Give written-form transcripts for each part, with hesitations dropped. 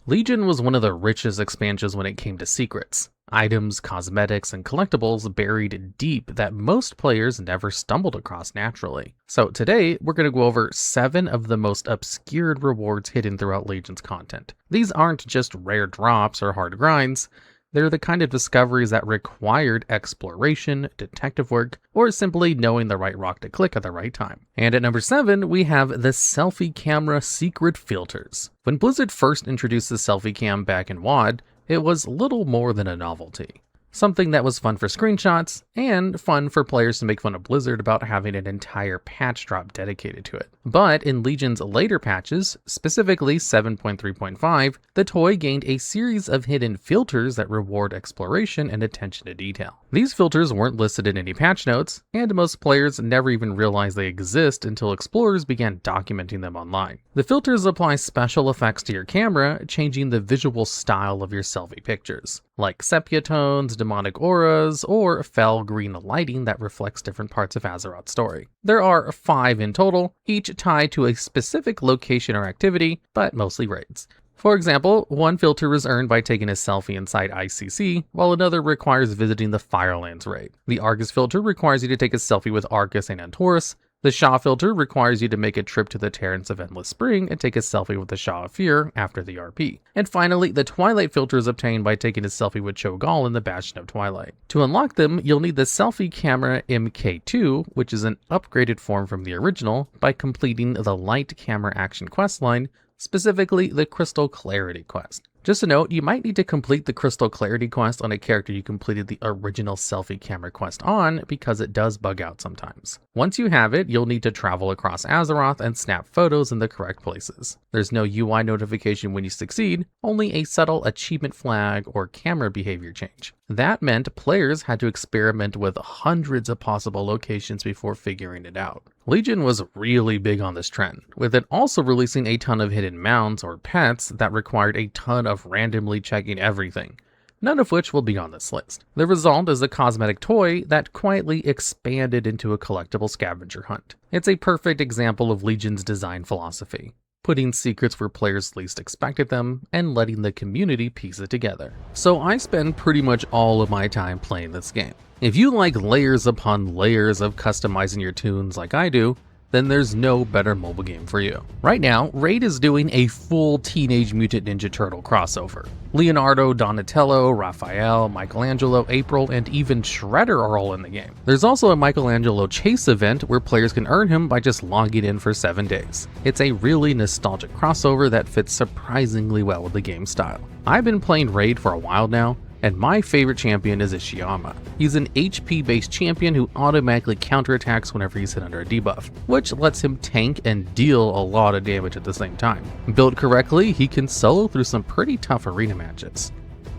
Legion was one of the richest expansions when it came to secrets. Items, cosmetics, and collectibles buried deep that most players never stumbled across naturally. So today, we're going to go over 7 of the most obscured rewards hidden throughout Legion's content. These aren't just rare drops or hard grinds. They're the kind of discoveries that required exploration, detective work, or simply knowing the right rock to click at the right time. And at number 7, we have the Selfie camera secret filters. When Blizzard first introduced the Selfie cam back in WoD, it was little more than a novelty. Something that was fun for screenshots, and fun for players to make fun of Blizzard about having an entire patch drop dedicated to it. But in Legion's later patches, specifically 7.3.5, the toy gained a series of hidden filters that reward exploration and attention to detail. These filters weren't listed in any patch notes, and most players never even realized they exist until explorers began documenting them online. The filters apply special effects to your camera, changing the visual style of your selfie pictures, like sepia tones, demonic auras, or fel green lighting that reflects different parts of Azeroth's story. There are 5 in total, each tied to a specific location or activity, but mostly raids. For example, one filter is earned by taking a selfie inside ICC, while another requires visiting the Firelands raid. The Argus filter requires you to take a selfie with Argus and Antorus. The Shaw filter requires you to make a trip to the Terrans of Endless Spring and take a selfie with the Shaw of Fear after the RP. And finally, the Twilight filter is obtained by taking a selfie with Cho'Gall in the Bastion of Twilight. To unlock them, you'll need the Selfie Camera MK2, which is an upgraded form from the original, by completing the Light Camera Action questline, specifically the Crystal Clarity quest. Just a note, you might need to complete the Crystal Clarity quest on a character you completed the original Selfie Camera quest on, because it does bug out sometimes. Once you have it, you'll need to travel across Azeroth and snap photos in the correct places. There's no UI notification when you succeed, only a subtle achievement flag or camera behavior change. That meant players had to experiment with hundreds of possible locations before figuring it out. Legion was really big on this trend, with it also releasing a ton of hidden mounts or pets that required a ton of randomly checking everything, none of which will be on this list. The result is a cosmetic toy that quietly expanded into a collectible scavenger hunt. It's a perfect example of Legion's design philosophy, putting secrets where players least expected them, and letting the community piece it together. So I spend pretty much all of my time playing this game. If you like layers upon layers of customizing your toons like I do, then there's no better mobile game for you. Right now, Raid is doing a full Teenage Mutant Ninja Turtle crossover. Leonardo, Donatello, Raphael, Michelangelo, April, and even Shredder are all in the game. There's also a Michelangelo Chase event where players can earn him by just logging in for 7 days. It's a really nostalgic crossover that fits surprisingly well with the game style. I've been playing Raid for a while now, and my favorite champion is Ishiyama. He's an HP-based champion who automatically counterattacks whenever he's hit under a debuff, which lets him tank and deal a lot of damage at the same time. Built correctly, he can solo through some pretty tough arena matches.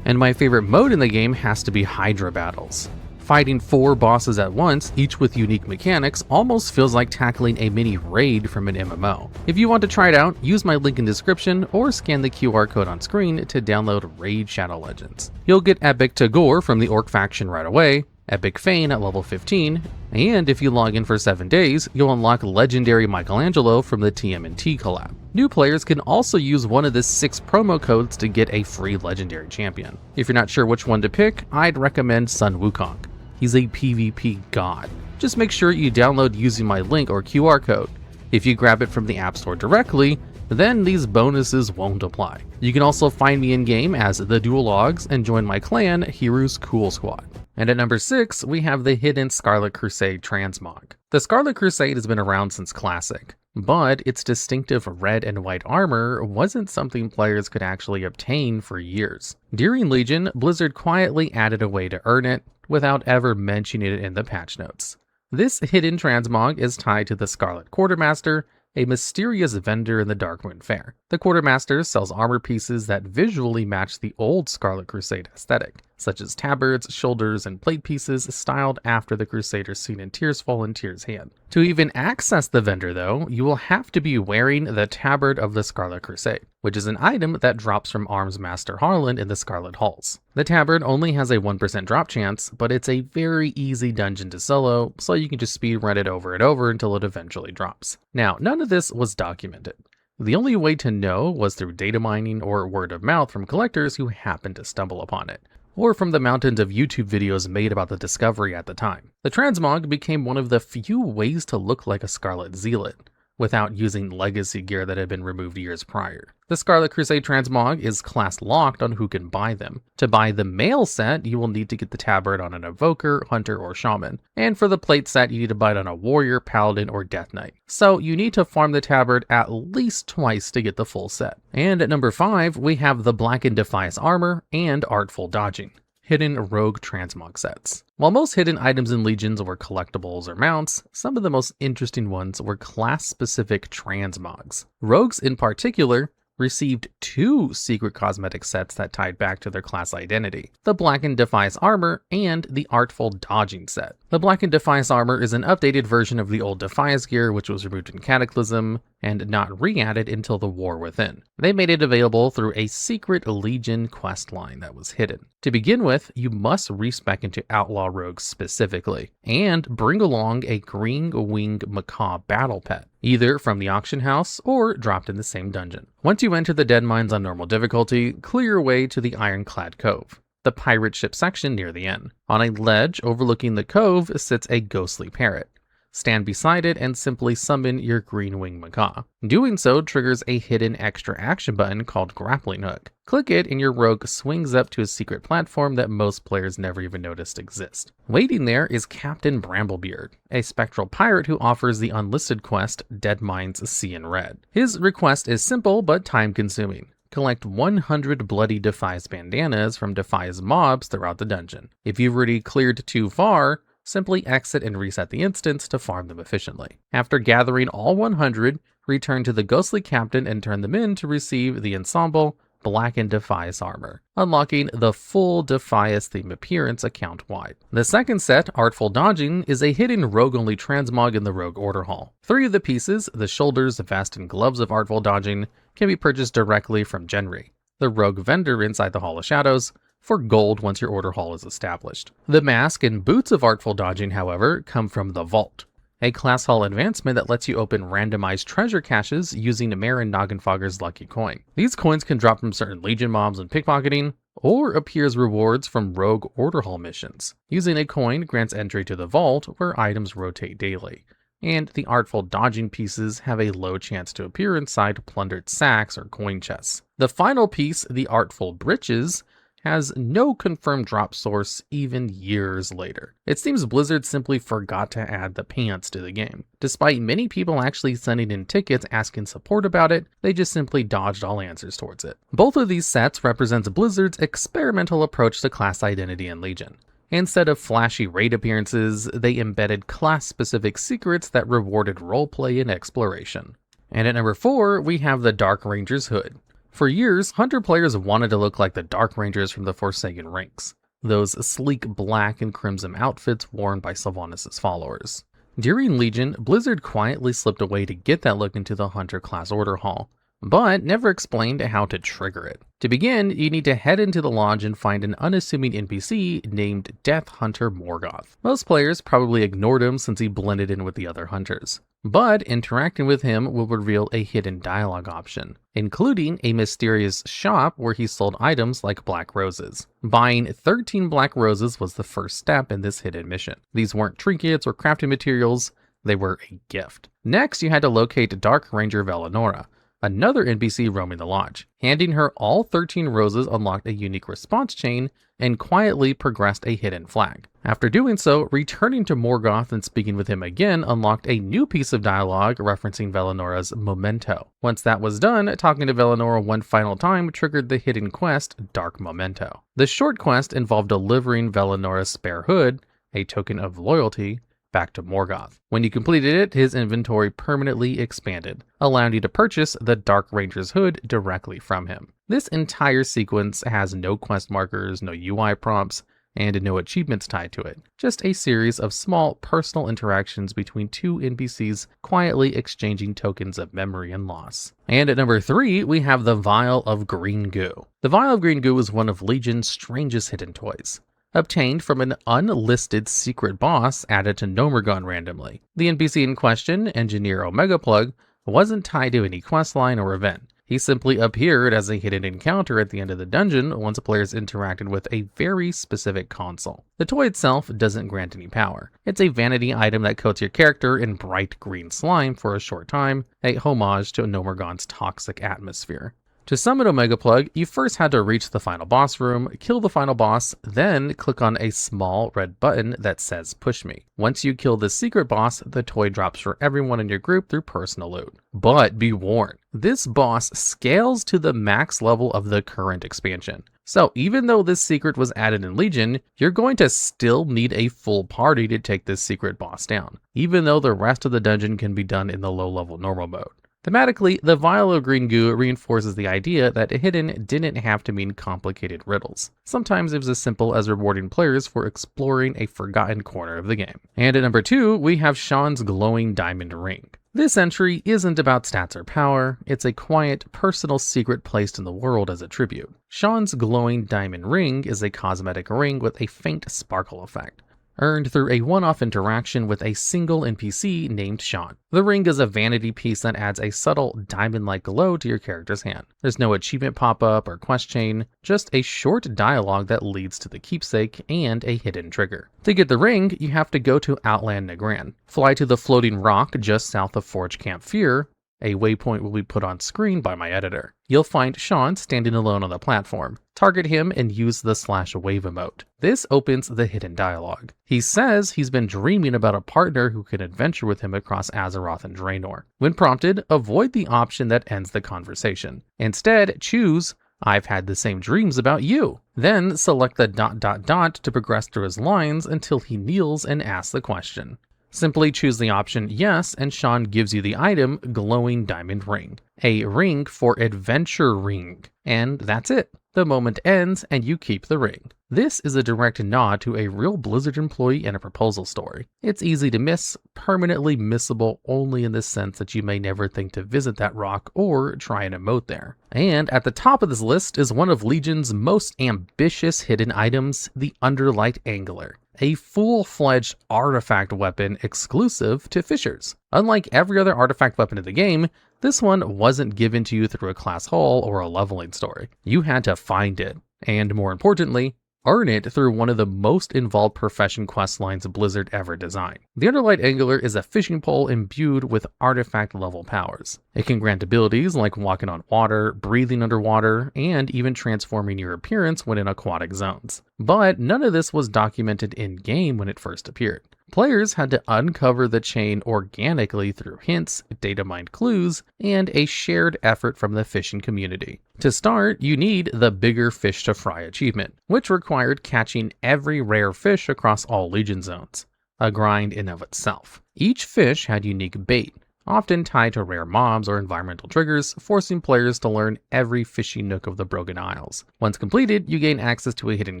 And my favorite mode in the game has to be Hydra battles. Fighting 4 bosses at once, each with unique mechanics, almost feels like tackling a mini raid from an MMO. If you want to try it out, use my link in description or scan the QR code on screen to download Raid Shadow Legends. You'll get epic Tagoar from the Orc faction right away, epic Fayne at level 15, and if you log in for 7 days, you'll unlock legendary Michelangelo from the TMNT collab. New players can also use one of the 6 promo codes to get a free legendary champion. If you're not sure which one to pick, I'd recommend Sun Wukong. He's a PvP god. Just make sure you download using my link or QR code. If you grab it from the App Store directly, then these bonuses won't apply. You can also find me in-game as the Dual Logs and join my clan, Hiru's Cool Squad. And at number 6, we have the hidden Scarlet Crusade Transmog. The Scarlet Crusade has been around since Classic, but its distinctive red and white armor wasn't something players could actually obtain for years. During Legion, Blizzard quietly added a way to earn it, without ever mentioning it in the patch notes. This hidden transmog is tied to the Scarlet Quartermaster, a mysterious vendor in the Darkwind Fair. The Quartermaster sells armor pieces that visually match the old Scarlet Crusade aesthetic, such as tabards, shoulders, and plate pieces styled after the Crusaders seen in Tearsfall and Tyr's Hand. To even access the vendor though, you will have to be wearing the tabard of the Scarlet Crusade, which is an item that drops from Arms Master Harlan in the Scarlet Halls. The tabard only has a 1% drop chance, but it's a very easy dungeon to solo, so you can just speedrun it over and over until it eventually drops. Now, none of this was documented. The only way to know was through data mining or word of mouth from collectors who happened to stumble upon it, or from the mountains of YouTube videos made about the discovery at the time. The Transmog became one of the few ways to look like a Scarlet Zealot, without using legacy gear that had been removed years prior. The Scarlet Crusade Transmog is class locked on who can buy them. To buy the male set, you will need to get the tabard on an Evoker, Hunter, or Shaman. And for the plate set, you need to buy it on a Warrior, Paladin, or Death Knight. So you need to farm the tabard at least twice to get the full set. And at number 5, we have the Blackened Defias armor and Artful dodging. Hidden rogue transmog sets. While most hidden items in Legions were collectibles or mounts, some of the most interesting ones were class-specific transmogs. Rogues in particular received 2 secret cosmetic sets that tied back to their class identity, the Blackened Defias armor and the Artful dodging set. The Blackened Defias armor is an updated version of the old Defias gear, which was removed in Cataclysm and not re-added until the War Within. They made it available through a secret Legion quest line that was hidden. To begin with, you must respec into Outlaw Rogues specifically, and bring along a Green Wing Macaw battle pet, either from the auction house or dropped in the same dungeon. Once you enter the Dead Mines on normal difficulty, clear your way to the Ironclad Cove, the pirate ship section near the end. On a ledge overlooking the cove sits a ghostly parrot. Stand beside it and simply summon your Green Wing Macaw. Doing so triggers a hidden extra action button called Grappling Hook. Click it and your rogue swings up to a secret platform that most players never even noticed exist. Waiting there is Captain Bramblebeard, a spectral pirate who offers the unlisted quest Dead Mines Sea in Red. His request is simple but time-consuming. Collect 100 bloody Defias bandanas from Defias mobs throughout the dungeon. If you've already cleared too far, simply exit and reset the instance to farm them efficiently. After gathering all 100, return to the ghostly captain and turn them in to receive the ensemble Blackened Defias armor, unlocking the full Defias theme appearance account-wide. The second set, Artful dodging, is a hidden rogue-only transmog in the Rogue Order Hall. 3 of the pieces, the shoulders, vest, and gloves of Artful dodging, can be purchased directly from Genry, the rogue vendor inside the Hall of Shadows, for gold once your order hall is established. The mask and boots of Artful dodging, however, come from the Vault, a class hall advancement that lets you open randomized treasure caches using Marin Noggenfogger's lucky coin. These coins can drop from certain Legion mobs and pickpocketing, or appear as rewards from rogue order hall missions. Using a coin grants entry to the Vault, where items rotate daily, and the Artful dodging pieces have a low chance to appear inside plundered sacks or coin chests. The final piece, the Artful breeches, has no confirmed drop source even years later. It seems Blizzard simply forgot to add the pants to the game. Despite many people actually sending in tickets asking support about it, they just simply dodged all answers towards it. Both of these sets represents Blizzard's experimental approach to class identity in Legion. Instead of flashy raid appearances, they embedded class-specific secrets that rewarded roleplay and exploration. And at number 4, we have the Dark Ranger's hood. For years, Hunter players wanted to look like the Dark Rangers from the Forsaken ranks, those sleek black and crimson outfits worn by Sylvanas' followers. During Legion, Blizzard quietly slipped away to get that look into the Hunter class order hall, but never explained how to trigger it. To begin, you need to head into the lodge and find an unassuming NPC named Death Hunter Morgoth. Most players probably ignored him since he blended in with the other hunters, but interacting with him will reveal a hidden dialogue option, including a mysterious shop where he sold items like black roses. Buying 13 black roses was the first step in this hidden mission. These weren't trinkets or crafting materials, they were a gift. Next, you had to locate Dark Ranger Velenora, another NPC roaming the lodge. Handing her all 13 roses unlocked a unique response chain and quietly progressed a hidden flag. After doing so, returning to Morgoth and speaking with him again unlocked a new piece of dialogue referencing Velenora's memento. Once that was done, talking to Velenora one final time triggered the hidden quest, Dark Memento. The short quest involved delivering Velenora's spare hood, a token of loyalty, back to Morgoth. When you completed it, his inventory permanently expanded, allowing you to purchase the Dark Ranger's hood directly from him. This entire sequence has no quest markers, no UI prompts, and no achievements tied to it. Just a series of small personal interactions between 2 NPCs quietly exchanging tokens of memory and loss. And at number 3, we have the Vial of Green Goo. The Vial of Green Goo is one of Legion's strangest hidden toys, obtained from an unlisted secret boss added to Nomergon randomly. The NPC in question, Engineer Omegaplug, wasn't tied to any questline or event. He simply appeared as a hidden encounter at the end of the dungeon once players interacted with a very specific console. The toy itself doesn't grant any power. It's a vanity item that coats your character in bright green slime for a short time, a homage to Nomergon's toxic atmosphere. To summon Omega Plug, you first had to reach the final boss room, kill the final boss, then click on a small red button that says push me. Once you kill the secret boss, the toy drops for everyone in your group through personal loot. But be warned, this boss scales to the max level of the current expansion. So even though this secret was added in Legion, you're going to still need a full party to take this secret boss down, even though the rest of the dungeon can be done in the low level normal mode. Thematically, the Vial of Green Goo reinforces the idea that hidden didn't have to mean complicated riddles. Sometimes it was as simple as rewarding players for exploring a forgotten corner of the game. And at number 2, we have Shawn's glowing diamond ring. This entry isn't about stats or power, it's a quiet, personal secret placed in the world as a tribute. Shawn's glowing diamond ring is a cosmetic ring with a faint sparkle effect, earned through a one-off interaction with a single NPC named Shawn. The ring is a vanity piece that adds a subtle diamond-like glow to your character's hand. There's no achievement pop-up or quest chain, just a short dialogue that leads to the keepsake and a hidden trigger. To get the ring, you have to go to Outland Negran, fly to the floating rock just south of Forge Camp Fear. A waypoint will be put on screen by my editor. You'll find Shawn standing alone on the platform. Target him and use the /wave emote. This opens the hidden dialogue. He says he's been dreaming about a partner who can adventure with him across Azeroth and Draenor. When prompted, avoid the option that ends the conversation. Instead, choose "I've had the same dreams about you." Then select the ... to progress through his lines until he kneels and asks the question. Simply choose the option yes, and Shawn gives you the item Glowing Diamond Ring, a ring for Adventure Ring. And that's it. The moment ends and you keep the ring. This is a direct nod to a real Blizzard employee and a proposal story. It's easy to miss, permanently missable only in the sense that you may never think to visit that rock or try an emote there. And at the top of this list is one of Legion's most ambitious hidden items, the Underlight Angler, a full-fledged artifact weapon exclusive to fishers. Unlike every other artifact weapon in the game, this one wasn't given to you through a class haul or a leveling story. You had to find it, and more importantly, earn it through one of the most involved profession quest lines Blizzard ever designed. The Underlight Angler is a fishing pole imbued with artifact level powers. It can grant abilities like walking on water, breathing underwater, and even transforming your appearance when in aquatic zones. But none of this was documented in-game when it first appeared. Players had to uncover the chain organically through hints, data mined clues, and a shared effort from the fishing community. To start, you need the Bigger Fish to Fry achievement, which required catching every rare fish across all Legion zones, a grind in of itself. Each fish had unique bait, often tied to rare mobs or environmental triggers, forcing players to learn every fishing nook of the Broken Isles. Once completed, you gain access to a hidden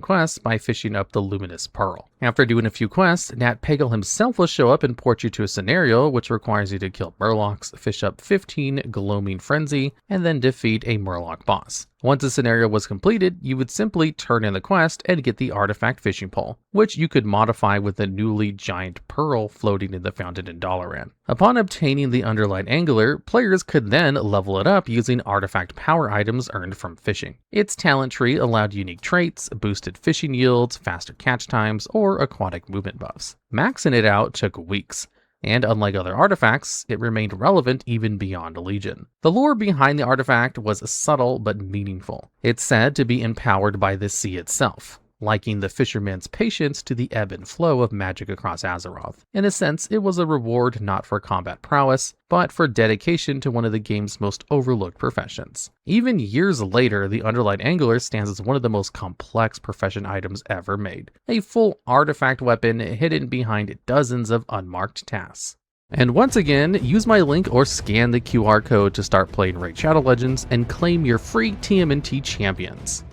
quest by fishing up the Luminous Pearl. After doing a few quests, Nat Pagle himself will show up and port you to a scenario which requires you to kill Murlocs, fish up 15 Gloaming Frenzy, and then defeat a Murloc boss. Once the scenario was completed, you would simply turn in the quest and get the artifact fishing pole, which you could modify with the newly giant pearl floating in the fountain in Dalaran. Upon obtaining the Underlight Angler, players could then level it up using artifact power items earned from fishing. Its talent tree allowed unique traits, boosted fishing yields, faster catch times, or aquatic movement buffs. Maxing it out took weeks, and unlike other artifacts, it remained relevant even beyond Legion. The lore behind the artifact was subtle but meaningful. It's said to be empowered by the sea itself, liking the fisherman's patience to the ebb and flow of magic across Azeroth. In a sense, it was a reward not for combat prowess, but for dedication to one of the game's most overlooked professions. Even years later, the Underlight Angler stands as one of the most complex profession items ever made, a full artifact weapon hidden behind dozens of unmarked tasks. And once again, use my link or scan the QR code to start playing Raid Shadow Legends and claim your free TMNT Champions.